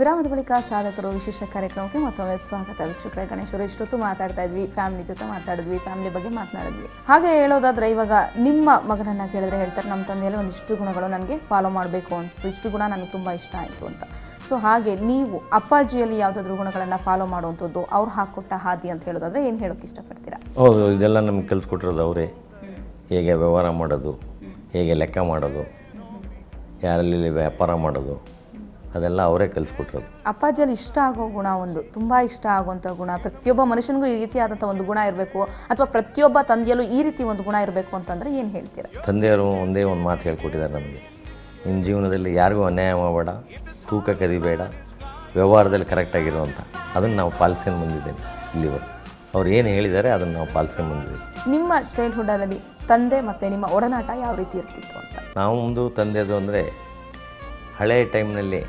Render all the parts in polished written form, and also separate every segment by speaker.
Speaker 1: ವಿರಾಮದ ಬಳಿಕ ಸಾಧಕರು ವಿಶೇಷ ಕಾರ್ಯಕ್ರಮಕ್ಕೆ ಮತ್ತೊಮ್ಮೆ ಸ್ವಾಗತ. ವೀಕ್ಷಕರೇ, ಗಣೇಶರು ಇಷ್ಟೊತ್ತು ಮಾತಾಡ್ತಾ ಇದ್ವಿ, ಫ್ಯಾಮಿಲಿ ಜೊತೆ ಮಾತಾಡಿದ್ವಿ, ಫ್ಯಾಮಿಲಿ ಬಗ್ಗೆ ಮಾತನಾಡಿದ್ವಿ. ಹಾಗೆ ಹೇಳೋದಾದ್ರೆ ಇವಾಗ ನಿಮ್ಮ ಮಗನನ್ನ ಕೇಳಿದ್ರೆ ಹೇಳ್ತಾರೆ, ನಮ್ಮ ತಂದೆಯಲ್ಲಿ ಒಂದಿಷ್ಟು ಗುಣಗಳು ನನಗೆ ಫಾಲೋ ಮಾಡಬೇಕು ಅನಿಸ್ತು, ಇಷ್ಟು ಗುಣ ನನಗೆ ತುಂಬ ಇಷ್ಟ ಆಯಿತು ಅಂತ. ಸೊ ಹಾಗೆ ನೀವು ಅಪ್ಪಾಜಿಯಲ್ಲಿ ಯಾವುದಾದ್ರೂ ಗುಣಗಳನ್ನು ಫಾಲೋ ಮಾಡುವಂಥದ್ದು, ಅವ್ರು ಹಾಕ್ಕೊಟ್ಟ ಹಾದಿ ಅಂತ ಹೇಳೋದಾದ್ರೆ ಏನು ಹೇಳೋಕ್ಕೆ ಇಷ್ಟಪಡ್ತೀರಾ?
Speaker 2: ಹೌದು, ಇದೆಲ್ಲ ನಮ್ಗೆ ಕಲಿಸ್ಕೊಟ್ಟಿರೋದು ಅವರೇ. ಹೇಗೆ ವ್ಯವಹಾರ ಮಾಡೋದು, ಹೇಗೆ ಲೆಕ್ಕ ಮಾಡೋದು, ಯಾರಲ್ಲಿ ವ್ಯಾಪಾರ ಮಾಡೋದು, ಅದೆಲ್ಲ ಅವರೇ ಕಲಿಸ್ಕೊಟ್ಟಿರೋದು.
Speaker 1: ಅಪ್ಪಾಜಿಯಲ್ಲಿ ಇಷ್ಟ ಆಗೋ ಗುಣ, ಒಂದು ತುಂಬ ಇಷ್ಟ ಆಗುವಂಥ ಗುಣ, ಪ್ರತಿಯೊಬ್ಬ ಮನುಷ್ಯನಿಗೂ ಈ ರೀತಿಯಾದಂಥ ಒಂದು ಗುಣ ಇರಬೇಕು, ಅಥವಾ ಪ್ರತಿಯೊಬ್ಬ ತಂದೆಯಲ್ಲೂ ಈ ರೀತಿ ಒಂದು ಗುಣ ಇರಬೇಕು ಅಂತಂದರೆ ಏನು ಹೇಳ್ತೀರಾ?
Speaker 2: ತಂದೆಯವರು ಒಂದೇ ಒಂದು ಮಾತು ಹೇಳ್ಕೊಟ್ಟಿದ್ದಾರೆ ನಮಗೆ, ನಿನ್ನ ಜೀವನದಲ್ಲಿ ಯಾರಿಗೂ ಅನ್ಯಾಯ ಮಾಡಬೇಡ, ತೂಕ ಕದಿಬೇಡ, ವ್ಯವಹಾರದಲ್ಲಿ ಕರೆಕ್ಟಾಗಿರೋ ಅಂತ. ಅದನ್ನು ನಾವು ಪಾಲಿಸ್ಕೊಂಡು ಬಂದಿದ್ದೇನೆ ಇಲ್ಲಿವರೆಗೆ. ಅವ್ರು ಏನು ಹೇಳಿದ್ದಾರೆ ಅದನ್ನು ನಾವು ಪಾಲಿಸ್ಕೊಂಡು ಬಂದಿದ್ದೀವಿ.
Speaker 1: ನಿಮ್ಮ ಚೈಲ್ಡ್ಹುಡ್ಡಲ್ಲಿ ತಂದೆ ಮತ್ತು ನಿಮ್ಮ ಒಡನಾಟ ಯಾವ ರೀತಿ ಇರ್ತಿತ್ತು ಅಂತ?
Speaker 2: ನಾವು ಒಂದು ತಂದೆದು ಅಂದರೆ ಹಳೆಯ ಟೈಮ್ನಲ್ಲಿ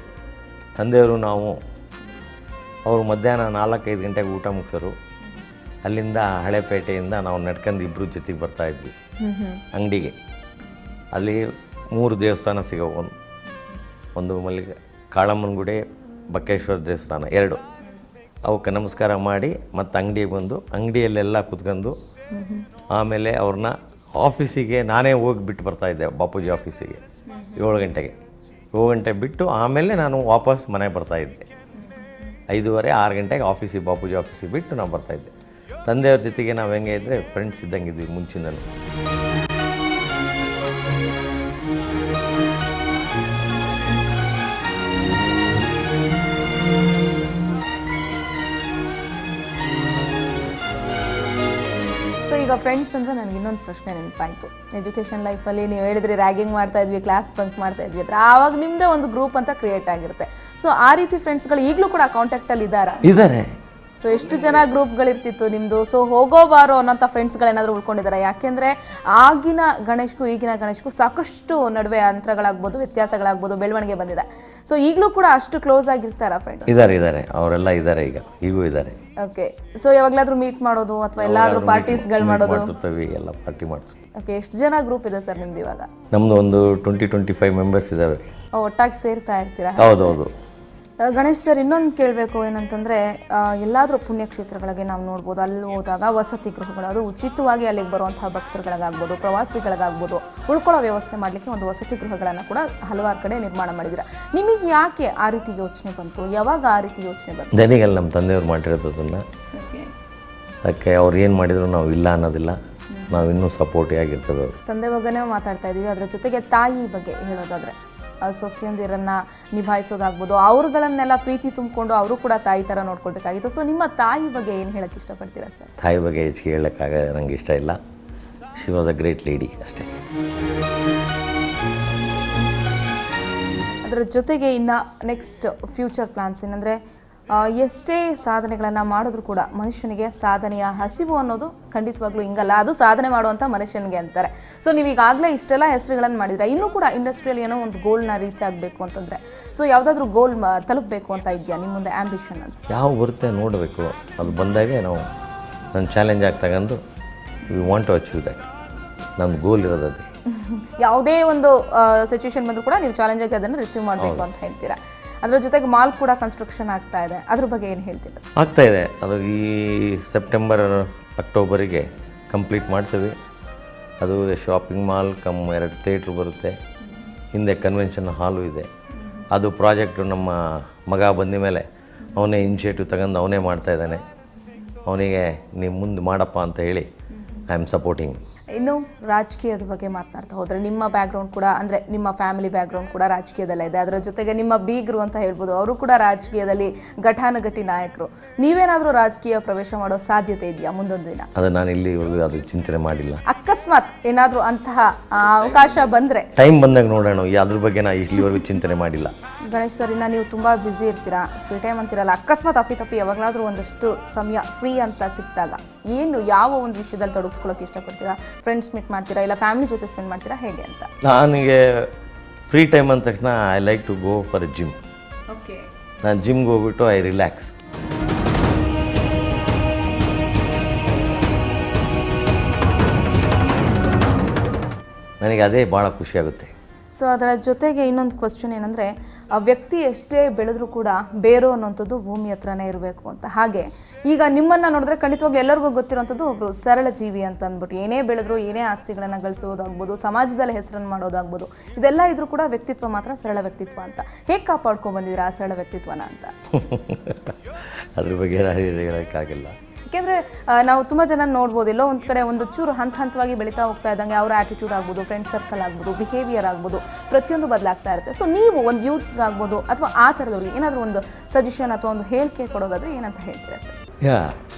Speaker 2: ತಂದೆಯವರು ನಾವು ಅವರು ಮಧ್ಯಾಹ್ನ 4-5 ಗಂಟೆಗೆ ಊಟ ಮುಗಿಸೋರು. ಅಲ್ಲಿಂದ ಹಳೆಪೇಟೆಯಿಂದ ನಾವು ನಡ್ಕೊಂಡು ಇಬ್ಬರು ಜೊತೆಗೆ ಬರ್ತಾಯಿದ್ವಿ ಅಂಗಡಿಗೆ. ಅಲ್ಲಿ 3 ದೇವಸ್ಥಾನ ಸಿಗೋವು, ಒಂದು ಮಲ್ಲಿಗೆ ಕಾಳಮ್ಮನ ಗುಡಿ, ಬಕ್ಕೇಶ್ವರ ದೇವಸ್ಥಾನ 2. ಅವಕ್ಕೆ ನಮಸ್ಕಾರ ಮಾಡಿ ಮತ್ತು ಅಂಗಡಿಗೆ ಬಂದು ಅಂಗಡಿಯಲ್ಲೆಲ್ಲ ಕೂತ್ಕೊಂಡು ಆಮೇಲೆ ಅವ್ರನ್ನ ಆಫೀಸಿಗೆ ನಾನೇ ಹೋಗಿ ಬಿಟ್ಟು ಬರ್ತಾಯಿದ್ದೆ, ಬಾಪೂಜಿ ಆಫೀಸಿಗೆ 7 ಗಂಟೆಗೆ. 7 ಗಂಟೆ ಬಿಟ್ಟು ಆಮೇಲೆ ನಾನು ವಾಪಸ್ ಮನೆಗೆ ಬರ್ತಾಯಿದ್ದೆ. 5:30-6 ಗಂಟೆಗೆ ಆಫೀಸಿಗೆ, ಬಾಪೂಜಿ ಆಫೀಸಿಗೆ ಬಿಟ್ಟು ನಾವು ಬರ್ತಾಯಿದ್ದೆ. ತಂದೆಯವ್ರ ಜೊತೆಗೆ ನಾವು ಹೆಂಗೆ ಇದ್ದರೆ ಫ್ರೆಂಡ್ಸ್ ಇದ್ದಂಗಿದ್ವಿ ಮುಂಚಿನಲ್ಲೂ.
Speaker 1: ಸೊ ಈಗ ಫ್ರೆಂಡ್ಸ್ ಅಂದರೆ ನನಗೆ ಇನ್ನೊಂದು ಪ್ರಶ್ನೆ ನೆನಪಾಯಿತು. ಎಜುಕೇಷನ್ ಲೈಫಲ್ಲಿ ನೀವು ಹೇಳಿದ್ರಿ ರ್ಯಾಗಿಂಗ್ ಮಾಡ್ತಾ ಇದ್ವಿ, ಕ್ಲಾಸ್ ಬಂಕ್ ಮಾಡ್ತಾ ಇದ್ವಿ ಅಂದರೆ ಆವಾಗ ನಿಮ್ಮದೇ ಒಂದು ಗ್ರೂಪ್ ಅಂತ ಕ್ರಿಯೇಟ್ ಆಗಿರುತ್ತೆ. ಸೊ ಆ ರೀತಿ ಫ್ರೆಂಡ್ಸ್ಗಳು ಈಗಲೂ ಕೂಡ ಕಾಂಟ್ಯಾಕ್ಟಲ್ಲಿ
Speaker 2: ಇದ್ದಾರೆ.
Speaker 1: ಸೊ ಎಷ್ಟು ಜನ ಗ್ರೂಪ್ಗಳಿರ್ತಿತ್ತು ನಿಮ್ಮದು? ಸೊ ಹೋಗೋ ಬಾರೋ ಅನ್ನೋಂಥ ಫ್ರೆಂಡ್ಸ್ಗಳೇನಾದರೂ ಉಳ್ಕೊಂಡಿದ್ದಾರೆ? ಯಾಕೆಂದರೆ ಆಗಿನ ಗಣೇಶ್ಗೂ ಈಗಿನ ಗಣೇಶ್ಗೂ ಸಾಕಷ್ಟು ನಡುವೆ ಅಂತರಗಳಾಗ್ಬೋದು, ವ್ಯತ್ಯಾಸಗಳಾಗ್ಬೋದು, ಬೆಳವಣಿಗೆ ಬಂದಿದೆ. ಸೊ ಈಗಲೂ ಕೂಡ ಅಷ್ಟು ಕ್ಲೋಸ್ ಆಗಿರ್ತಾರಾ ಫ್ರೆಂಡ್ಸ್?
Speaker 2: ಇದ್ದಾರೆ, ಅವರೆಲ್ಲ ಇದ್ದಾರೆ, ಈಗೂ ಇದ್ದಾರೆ.
Speaker 1: ಓಕೆ. ಸೊ ಯಾವಾಗಲಾದ್ರೂ ಮೀಟ್ ಮಾಡೋದು ಅಥವಾ ಎಲ್ಲಾದ್ರೂ ಪಾರ್ಟೀಸ್ಗಳು ಮಾಡೋದು?
Speaker 2: ಎಲ್ಲ ಪಾರ್ಟಿ ಮಾಡ್ತೀವಿ.
Speaker 1: ಓಕೆ. ಎಷ್ಟು ಜನ ಗ್ರೂಪ್ ಇದೆ ಸರ್ ನಿಮ್ದು ಇವಾಗ?
Speaker 2: ನಮ್ಮದು ಒಂದು 20-25 ಮೆಂಬರ್ಸ್ ಇದ್ದಾವೆ.
Speaker 1: ಒಟ್ಟಾಗಿ ಸೇರ್ತಾ ಇರ್ತೀರಾ?
Speaker 2: ಹೌದೌದು.
Speaker 1: ಗಣೇಶ್ ಸರ್, ಇನ್ನೊಂದು ಕೇಳಬೇಕು ಏನಂತಂದರೆ, ಎಲ್ಲಾದರೂ ಪುಣ್ಯಕ್ಷೇತ್ರಗಳಿಗೆ ನಾವು ನೋಡ್ಬೋದು, ಅಲ್ಲಿ ಹೋದಾಗ ವಸತಿ ಗೃಹಗಳು, ಅದು ಉಚಿತವಾಗಿ ಅಲ್ಲಿಗೆ ಬರುವಂತಹ ಭಕ್ತರುಗಳಿಗಾಗ್ಬೋದು, ಪ್ರವಾಸಿಗಳಿಗಾಗ್ಬೋದು, ಉಳ್ಕೊಳ್ಳೋ ವ್ಯವಸ್ಥೆ ಮಾಡಲಿಕ್ಕೆ ಒಂದು ವಸತಿ ಗೃಹಗಳನ್ನು ಕೂಡ ಹಲವಾರು ಕಡೆ ನಿರ್ಮಾಣ ಮಾಡಿದ್ದೀರಾ. ನಿಮಗೆ ಯಾಕೆ ಆ ರೀತಿ ಯೋಚನೆ ಬಂತು? ಯಾವಾಗ ಆ ರೀತಿ ಯೋಚನೆ ಬಂತು?
Speaker 2: ನನಗಲ್ಲ, ನಮ್ಮ ತಂದೆಯವ್ರು ಮಾಡಿರೋದನ್ನು. ಅದಕ್ಕೆ ಅವ್ರು ಏನು ಮಾಡಿದ್ರು ನಾವು ಇಲ್ಲ ಅನ್ನೋದಿಲ್ಲ, ನಾವು ಇನ್ನೂ ಸಪೋರ್ಟಿವ್ ಆಗಿರ್ತೇವೆ.
Speaker 1: ತಂದೆ ಬಗ್ಗೆನೇ ಮಾತಾಡ್ತಾ ಇದ್ದೀವಿ. ಅದರ ಜೊತೆಗೆ ತಾಯಿ ಬಗ್ಗೆ ಹೇಳೋದಾದರೆ, ಸೊಸೆಯಂದಿರನ್ನು ನಿಭಾಯಿಸೋದಾಗ್ಬೋದು, ಅವ್ರುಗಳನ್ನೆಲ್ಲ ಪ್ರೀತಿ ತುಂಬಿಕೊಂಡು ಅವರು ಕೂಡ ತಾಯಿ ಥರ ನೋಡ್ಕೊಳ್ಬೇಕಾಗಿತ್ತು. ಸೊ ನಿಮ್ಮ ತಾಯಿ ಬಗ್ಗೆ ಏನು ಹೇಳೋಕ್ಕೆ ಇಷ್ಟಪಡ್ತೀರಾ ಸರ್?
Speaker 2: ತಾಯಿ ಬಗ್ಗೆ ಹೆಚ್ಚಿಗೆ ಹೇಳೋಕ್ಕಾಗ ನನಗೆ ಇಷ್ಟ ಇಲ್ಲ. She was a great lady ಅಷ್ಟೇ.
Speaker 1: ಅದರ ಜೊತೆಗೆ ಇನ್ನು ನೆಕ್ಸ್ಟ್ ಫ್ಯೂಚರ್ ಪ್ಲಾನ್ಸ್ ಏನಂದರೆ, ಎಷ್ಟೇ ಸಾಧನೆಗಳನ್ನು ಮಾಡಿದ್ರು ಕೂಡ ಮನುಷ್ಯನಿಗೆ ಸಾಧನೆಯ ಹಸಿವು ಅನ್ನೋದು ಖಂಡಿತವಾಗ್ಲೂ ಹಿಂಗಲ್ಲ, ಅದು ಸಾಧನೆ ಮಾಡುವಂಥ ಮನುಷ್ಯನಿಗೆ ಅಂತಾರೆ. ಸೊ ನೀವೀಗಾಗಲೇ ಇಷ್ಟೆಲ್ಲ ಹೆಸರುಗಳನ್ನು ಮಾಡಿದ್ರೆ, ಇನ್ನೂ ಕೂಡ ಇಂಡಸ್ಟ್ರಿಯಲ್ಲಿ ಏನೋ ಒಂದು ಗೋಲ್ನ ರೀಚ್ ಆಗಬೇಕು ಅಂತಂದರೆ, ಸೊ ಯಾವುದಾದ್ರೂ ಗೋಲ್ ತಲುಪಬೇಕು ಅಂತ ಇದೆಯಾ ನಿಮ್ಮ ಮುಂದೆ ಆ್ಯಂಬಿಷನ್ ಅಂತ?
Speaker 2: ಯಾವ ಬರುತ್ತೆ ನೋಡಬೇಕು, ಅದು ಬಂದಾಗೆ ನಾವು ನನ್ನ ಚಾಲೆಂಜ್ ಆಗಿ ತಗೊಂಡು we want to achieve that. ನಮ್ಮ ಗೋಲ್ ಇರೋದು
Speaker 1: ಯಾವುದೇ ಒಂದು ಸಿಚುವೇಶನ್ ಬಂದರೂ ಕೂಡ ನೀವು ಚಾಲೆಂಜ್ ಆಗಿ ಅದನ್ನು ರಿಸೀವ್ ಮಾಡಬೇಕು ಅಂತ ಹೇಳ್ತೀರಾ. ಅದರ ಜೊತೆಗೆ ಮಾಲ್ ಕೂಡ ಕನ್ಸ್ಟ್ರಕ್ಷನ್ ಆಗ್ತಾ ಇದೆ, ಅದ್ರ ಬಗ್ಗೆ ಏನು ಹೇಳ್ತೀರಾ?
Speaker 2: ಆಗ್ತಾ ಇದೆ, ಅದು ಈ ಸೆಪ್ಟೆಂಬರ್-ಅಕ್ಟೋಬರಿಗೆ ಕಂಪ್ಲೀಟ್ ಮಾಡ್ತೀವಿ. ಅದು ಶಾಪಿಂಗ್ ಮಾಲ್ ಕಮ್ 2 ಥಿಯೇಟ್ರ್ ಬರುತ್ತೆ, ಹಿಂದೆ ಕನ್ವೆನ್ಷನ್ ಹಾಲು ಇದೆ. ಅದು ಪ್ರಾಜೆಕ್ಟು ನಮ್ಮ ಮಗ ಬಂದ ಮೇಲೆ ಅವನೇ ಇನಿಷಿಯೇಟಿವ್ ತಗೊಂಡು ಅವನೇ ಮಾಡ್ತಾಯಿದ್ದಾನೆ. ಅವನಿಗೆ ನೀವು ಮುಂದೆ ಮಾಡಪ್ಪ ಅಂತ ಹೇಳಿ ಐ ಆಮ್ ಸಪೋರ್ಟಿಂಗ್.
Speaker 1: ಇನ್ನು ರಾಜಕೀಯದ ಬಗ್ಗೆ ಮಾತನಾಡ್ತಾ ಹೋದರೆ, ನಿಮ್ಮ ಬ್ಯಾಕ್ಗ್ರೌಂಡ್ ಕೂಡ ಅಂದರೆ ನಿಮ್ಮ ಫ್ಯಾಮಿಲಿ ಬ್ಯಾಕ್ಗ್ರೌಂಡ್ ಕೂಡ ರಾಜಕೀಯದಲ್ಲೇ ಇದೆ. ಅದರ ಜೊತೆಗೆ ನಿಮ್ಮ ಬೀಗರು ಅಂತ ಹೇಳ್ಬೋದು, ಅವರು ಕೂಡ ರಾಜಕೀಯದಲ್ಲಿ ಘಟಾನುಘಟಿ ನಾಯಕರು. ನೀವೇನಾದರೂ ರಾಜಕೀಯ ಪ್ರವೇಶ ಮಾಡೋ ಸಾಧ್ಯತೆ ಇದೆಯಾ ಮುಂದೊಂದು ದಿನ?
Speaker 2: ಅದು ನಾನು ಇಲ್ಲಿವರೆಗೂ ಅದು ಚಿಂತನೆ ಮಾಡಿಲ್ಲ.
Speaker 1: ಅಕಸ್ಮಾತ್ ಏನಾದರೂ ಅಂತಹ ಅವಕಾಶ ಬಂದರೆ
Speaker 2: ಟೈಮ್ ಬಂದಾಗ ನೋಡೋಣ. ಅದ್ರ ಬಗ್ಗೆ ನಾನು ಇಲ್ಲಿವರೆಗೂ ಚಿಂತನೆ ಮಾಡಿಲ್ಲ.
Speaker 1: ಗಣೇಶ್ ಸರ್, ಇನ್ನು ನೀವು ತುಂಬ ಬ್ಯುಸಿ ಇರ್ತೀರಾ, ಫ್ರೀ ಟೈಮ್ ಅಂತಿರಲ್ಲ. ಅಕಸ್ಮಾತ್ ಅಪ್ಪಿತಪ್ಪಿ ಯಾವಾಗಲಾದರೂ ಒಂದಷ್ಟು ಸಮಯ ಫ್ರೀ ಅಂತ ಸಿಕ್ಕಿದಾಗ ಯಾವ ಒಂದು ವಿಷಯದಲ್ಲಿ ತೊಡಗಿಸ್ಕೊಳ್ಳೋಕೆ ಇಷ್ಟಪಡ್ತೀರಾ? ಫ್ರೆಂಡ್ಸ್ ಮೀಟ್ ಮಾಡ್ತೀರಾ, ಇಲ್ಲ ಫ್ಯಾಮಿಲಿ ಜೊತೆ ಸ್ಪೆಂಡ್ ಮಾಡ್ತೀರಾ, ಹೇಗೆ ಅಂತ?
Speaker 2: ನನಗೆ ಫ್ರೀ ಟೈಮ್ ಅಂದ ತಕ್ಷಣ I like to go for a gym.
Speaker 1: Okay.
Speaker 2: ನಾನು ಜಿಮ್ಗೆ ಹೋಗ್ಬಿಟ್ಟು ಐ ರಿಲ್ಯಾಕ್ಸ್. ನನಗೆ ಅದೇ ಭಾಳ ಖುಷಿಯಾಗುತ್ತೆ.
Speaker 1: ಸೊ ಅದರ ಜೊತೆಗೆ ಇನ್ನೊಂದು ಕ್ವಶನ್ ಏನಂದರೆ ಆ ವ್ಯಕ್ತಿ ಎಷ್ಟೇ ಬೆಳೆದ್ರೂ ಕೂಡ ಬೇರು ಅನ್ನೋಂಥದ್ದು ಭೂಮಿ ಹತ್ರನೇ ಇರಬೇಕು ಅಂತ. ಹಾಗೆ ಈಗ ನಿಮ್ಮನ್ನು ನೋಡಿದ್ರೆ ಖಂಡಿತವಾಗ್ಲೂ ಎಲ್ಲರಿಗೂ ಗೊತ್ತಿರೋಂಥದ್ದು ಒಬ್ಬರು ಸರಳ ಜೀವಿ ಅಂತ ಅಂದ್ಬಿಟ್ಟು ಏನೇ ಬೆಳೆದ್ರು ಏನೇ ಆಸ್ತಿಗಳನ್ನು ಗಳಿಸೋದಾಗ್ಬೋದು, ಸಮಾಜದಲ್ಲಿ ಹೆಸರನ್ನು ಮಾಡೋದಾಗ್ಬೋದು, ಇದೆಲ್ಲ ಇದ್ರೂ ಕೂಡ ವ್ಯಕ್ತಿತ್ವ ಮಾತ್ರ ಸರಳ ವ್ಯಕ್ತಿತ್ವ ಅಂತ. ಹೇಗೆ ಕಾಪಾಡ್ಕೊಂಡು ಬಂದಿದ್ದೀರಾ ಆ ಸರಳ ವ್ಯಕ್ತಿತ್ವನ ಅಂತ?
Speaker 2: ಅದ್ರ ಬಗ್ಗೆ ಹೇಳೋಕ್ಕಾಗಿಲ್ಲ.
Speaker 1: ಯಾಕೆಂದರೆ ನಾವು ತುಂಬ ಜನ ನೋಡ್ಬೋದು, ಎಲ್ಲೋ ಒಂದು ಕಡೆ ಒಂದು ಚೂರು ಹಂತವಾಗಿ ಬೆಳೀತಾ ಹೋಗ್ತಾ ಇದ್ದಂಗೆ ಅವರ ಆ್ಯಟಿಟ್ಯೂಡ್ ಆಗ್ಬೋದು, ಫ್ರೆಂಡ್ ಸರ್ಕಲ್ ಆಗ್ಬೋದು, ಬಿಹೇವಿಯರ್ ಆಗ್ಬೋದು, ಪ್ರತಿಯೊಂದು ಬದಲಾಗ್ತಾ ಇರುತ್ತೆ. ಸೊ ನೀವು ಒಂದು ಯೂತ್ಸ್ಗಾಗ್ಬೋದು ಅಥವಾ ಆ ಥರದವ್ರಿಗೆ ಏನಾದರೂ ಒಂದು ಸಜೆಷನ್ ಅಥವಾ ಒಂದು ಹೇಳಿಕೆ ಕೊಡೋದಾದರೆ ಏನಂತ ಹೇಳ್ತೀರಾ sir?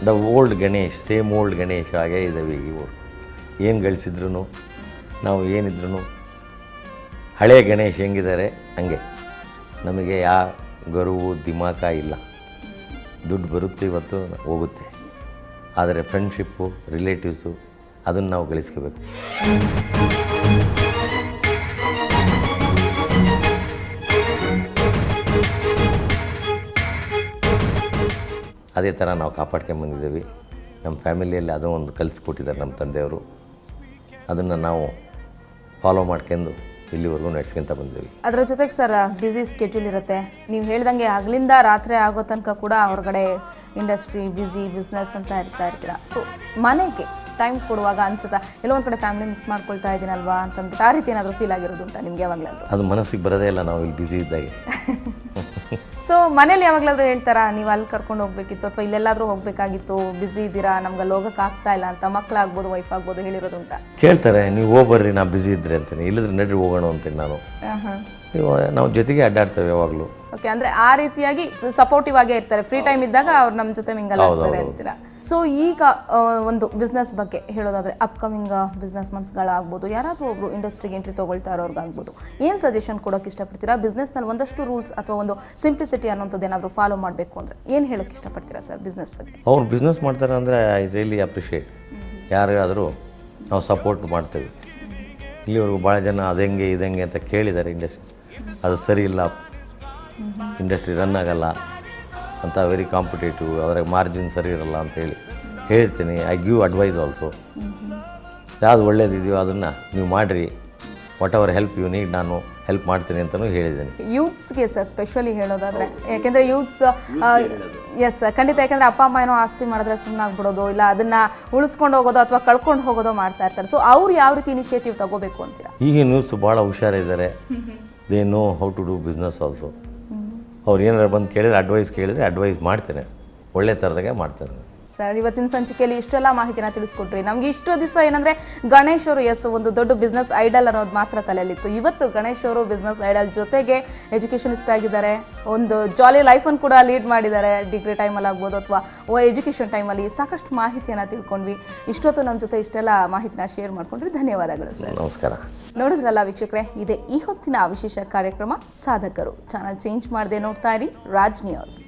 Speaker 2: The old Ganesh, same old Ganesh ಹಾಗೇ ಇದ್ದಾವೆ ಇವರು. ಏನು ಗಳಿಸಿದ್ರು ನಾವು ಏನಿದ್ರು ಹಳೆಯ ಗಣೇಶ್ ಹೆಂಗಿದ್ದಾರೆ ಹಂಗೆ. ನಮಗೆ ಯಾವ ಗರುವು ದಿಮಾಕ ಇಲ್ಲ. ದುಡ್ಡು ಬರುತ್ತೆ ಇವತ್ತು ಹೋಗುತ್ತೆ, ಆದರೆ ಫ್ರೆಂಡ್ಶಿಪ್ಪು, ರಿಲೇಟಿವ್ಸು ಅದನ್ನು ನಾವು ಗಳಿಸ್ಕೋಬೇಕು. ಅದೇ ಥರ ನಾವು ಕಾಪಾಡ್ಕೊಂಬಂದಿದ್ದೀವಿ. ನಮ್ಮ ಫ್ಯಾಮಿಲಿಯಲ್ಲಿ ಅದೂ ಒಂದು ಕಲಿಸ್ಕೊಟ್ಟಿದ್ದಾರೆ ನಮ್ಮ ತಂದೆಯವರು. ಅದನ್ನು ನಾವು ಫಾಲೋ ಮಾಡ್ಕೊಂಡು ಇಲ್ಲಿವರೆಗೂ ನಡೆಸ್ಕೊಂತ ಬಂದಿದ್ದೀವಿ.
Speaker 1: ಅದರ ಜೊತೆಗೆ ಸರ್ ಬ್ಯುಸಿ ಸ್ಕೆಡ್ಯೂಲ್ ಇರುತ್ತೆ. ನೀವು ಹೇಳ್ದಂಗೆ ಹಗಲಿಂದ ರಾತ್ರಿ ಆಗೋ ತನಕ ಕೂಡ ಹೊರಗಡೆ ಇಂಡಸ್ಟ್ರಿ, ಬ್ಯುಸಿ, ಬಿಸ್ನೆಸ್ ಅಂತ ಇರ್ತೀರಾ. ಸೊ ಮನೆಗೆ ಟೈಮ್ ಕೊಡುವಾಗ ಅನ್ಸುತ್ತಾ ಎಲ್ಲೋ ಒಂದು ಕಡೆ ಫ್ಯಾಮಿಲಿ ಮಿಸ್ ಮಾಡ್ಕೊಳ್ತಾ ಇದ್ದೀನಲ್ವಾ ಅಂತಂದ್ಬಿಟ್ಟು ಆ ರೀತಿ ಏನಾದರೂ ಫೀಲ್ ಆಗಿರೋದು ಉಂಟಾ ನಿಮಗೆ ಯಾವಾಗಲಾದರೂ?
Speaker 2: ಅದು ಮನಸ್ಸಿಗೆ ಬರೋದೇ ಇಲ್ಲ ನಾವು ಇಲ್ಲಿ ಬ್ಯುಸಿ ಇದ್ದಾಗೆ.
Speaker 1: ಸೊ ಮನೇಲಿ ಯಾವಾಗಲಾದರೂ ಹೇಳ್ತಾರಾ ನೀವು ಅಲ್ಲಿ ಕರ್ಕೊಂಡು ಹೋಗ್ಬೇಕಿತ್ತು ಅಥವಾ ಇಲ್ಲೆಲ್ಲಾದರೂ ಹೋಗಬೇಕಾಗಿತ್ತು, ಬ್ಯುಸಿ ಇದ್ದೀರಾ, ನಮ್ಗೆ ಅಲ್ಲಿ ಹೋಗೋಕೆ ಆಗ್ತಾ ಇಲ್ಲ ಅಂತ ಮಕ್ಕಳಾಗ್ಬೋದು, ವೈಫ್ ಆಗ್ಬೋದು ಹೇಳಿರೋದು ಉಂಟಾ?
Speaker 2: ಕೇಳ್ತಾರೆ, ನೀವು ಹೋಗ್ಬರ್ರಿ ನಾ ಬ್ಯುಸಿ ಇದ್ರೆ ಅಂತೀನಿ, ಇಲ್ಲದ್ರೆ ನಡ್ರಿ ಹೋಗೋಣ ಅಂತೀನಿ ನಾನು. ನಾವು ಜೊತೆಗೆ ಅಡ್ಡಾಡ್ತೇವೆ ಯಾವಾಗಲೂ.
Speaker 1: ಓಕೆ, ಅಂದರೆ ಆ ರೀತಿಯಾಗಿ ಸಪೋರ್ಟಿವ್ ಆಗೇ ಇರ್ತಾರೆ. ಫ್ರೀ ಟೈಮ್ ಇದ್ದಾಗ ಅವ್ರು ನಮ್ಮ ಜೊತೆ ಮಿಂಗಲ್ ಆಗ್ತಾರೆ ಅಂತೀರಾ. ಸೊ ಈಗ ಒಂದು ಬಿಸ್ನೆಸ್ ಬಗ್ಗೆ ಹೇಳೋದಾದರೆ ಅಪ್ಕಮಿಂಗ್ ಬಿಸ್ನೆಸ್ ಮನ್ಸ್ಗಳಾಗ್ಬೋದು, ಯಾರಾದರೂ ಒಬ್ರು ಇಂಡಸ್ಟ್ರಿಗೆ ಎಂಟ್ರಿ ತೊಗೊಳ್ತಾ ಇರೋರ್ಗಾಗ್ಬೋದು, ಏನು ಸಜೆಷನ್ ಕೊಡೋಕೆ ಇಷ್ಟಪಡ್ತೀರಾ? ಬಿಸ್ನೆಸ್ನಲ್ಲಿ ಒಂದಷ್ಟು ರೂಲ್ಸ್ ಅಥವಾ ಒಂದು ಸಿಂಪ್ಲಿಸಿಟಿ ಅನ್ನೋಂಥದ್ದು ಏನಾದರೂ ಫಾಲೋ ಮಾಡಬೇಕು ಅಂದರೆ ಏನು ಹೇಳೋಕ್ಕೆ ಇಷ್ಟಪಡ್ತೀರಾ ಸರ್ ಬಿಸ್ನೆಸ್ ಬಗ್ಗೆ?
Speaker 2: ಅವ್ರು ಬಿಸ್ನೆಸ್ ಮಾಡ್ತಾರೆ ಅಂದರೆ ಐ ರಿಯಲಿ ಅಪ್ರಿಷಿಯೇಟ್. ಯಾರಿಗಾದರೂ ನಾವು ಸಪೋರ್ಟ್ ಮಾಡ್ತೇವೆ. ಇಲ್ಲಿವರೆಗೂ ಭಾಳ ಜನ ಅದಂಗೆ ಇದಂಗೆ ಅಂತ ಕೇಳಿದ್ದಾರೆ ಇಂಡಸ್ಟ್ರಿ, ಅದು ಸರಿ ಇಲ್ಲ, ಇಂಡಸ್ಟ್ರಿ ರನ್ ಆಗಲ್ಲ ಅಂತ, ವೆರಿ ಕಾಂಪಿಟೇಟಿವ್, ಅದ್ರಾಗ ಮಾರ್ಜಿನ್ ಸರಿ ಇರಲ್ಲ ಅಂತೇಳಿ ಹೇಳ್ತೀನಿ. I give advice also. ಯಾವುದು ಒಳ್ಳೇದಿದೆಯೋ ಅದನ್ನು ನೀವು ಮಾಡಿರಿ, whatever help you need ನಾನು ಹೆಲ್ಪ್ ಮಾಡ್ತೀನಿ ಅಂತಲೂ ಹೇಳಿದ್ದೀನಿ.
Speaker 1: ಯೂತ್ಸ್ಗೆ ಸರ್ ಸ್ಪೆಷಲಿ ಹೇಳೋದಾದರೆ, ಯಾಕೆಂದರೆ ಯೂತ್ಸ್ ಎಸ್ ಖಂಡಿತ, ಯಾಕೆಂದರೆ ಅಪ್ಪ ಅಮ್ಮ ಏನೋ ಆಸ್ತಿ ಮಾಡಿದ್ರೆ ಸುಮ್ಮನಾಗ್ಬಿಡೋದು, ಇಲ್ಲ ಅದನ್ನು ಉಳಿಸ್ಕೊಂಡು ಹೋಗೋದು ಅಥವಾ ಕಳ್ಕೊಂಡು ಹೋಗೋದೋ ಮಾಡ್ತಾ ಇರ್ತಾರೆ. ಸೊ ಅವ್ರು ಯಾವ ರೀತಿ ಇನಿಷಿಯೇಟಿವ್ ತಗೋಬೇಕು ಅಂತೀರಾ?
Speaker 2: ಈಗಿನ ನ್ಯೂಸ್ ಭಾಳ ಹುಷಾರಿದ್ದಾರೆ. They know how to do business also. ಅವ್ರು ಏನಾರು ಬಂದು ಕೇಳಿದ್ರೆ ಅಡ್ವೈಸ್ ಕೇಳಿದರೆ ಅಡ್ವೈಸ್ ಮಾಡ್ತೇನೆ, ಒಳ್ಳೆ ಥರದಾಗೆ ಮಾಡ್ತೇನೆ.
Speaker 1: ಸರ್ ಇವತ್ತಿನ ಸಂಚಿಕೆಯಲ್ಲಿ ಇಷ್ಟೆಲ್ಲ ಮಾಹಿತಿನ ತಿಳಿಸ್ಕೊಟ್ರಿ. ನಮಗೆ ಇಷ್ಟು ದಿವಸ ಏನಂದರೆ ಗಣೇಶ್ ಅವರು ಎಸ್ ಒಂದು ದೊಡ್ಡ ಬಿಸ್ನೆಸ್ ಐಡಲ್ ಅನ್ನೋದು ಮಾತ್ರ ತಲೆಯಲ್ಲಿತ್ತು. ಇವತ್ತು ಗಣೇಶ್ ಅವರು ಬಿಸ್ನೆಸ್ ಐಡಲ್ ಜೊತೆಗೆ ಎಜುಕೇಷನಿಸ್ಟ್ ಆಗಿದ್ದಾರೆ, ಒಂದು ಜಾಲಿ ಲೈಫನ್ನು ಕೂಡ ಲೀಡ್ ಮಾಡಿದ್ದಾರೆ. ಡಿಗ್ರಿ ಟೈಮಲ್ಲಿ ಆಗ್ಬೋದು ಅಥವಾ ಎಜುಕೇಷನ್ ಟೈಮಲ್ಲಿ ಸಾಕಷ್ಟು ಮಾಹಿತಿಯನ್ನು ತಿಳ್ಕೊಂಡ್ವಿ. ಇಷ್ಟೊತ್ತು ನಮ್ಮ ಜೊತೆ ಇಷ್ಟೆಲ್ಲ ಮಾಹಿತಿನ ಶೇರ್ ಮಾಡ್ಕೊಂಡ್ರಿ. ಧನ್ಯವಾದಗಳು ಸರ್.
Speaker 2: ನಮಸ್ಕಾರ.
Speaker 1: ನೋಡಿದ್ರಲ್ಲ ವೀಕ್ಷಕರೇ, ಇದೇ ಈ ಹೊತ್ತಿನ ವಿಶೇಷ ಕಾರ್ಯಕ್ರಮ ಸಾಧಕರು. ಚಾನಲ್ ಚೇಂಜ್ ಮಾಡದೆ ನೋಡ್ತಾ ಇರಿ ರಾಜ್ ನ್ಯೂಸ್.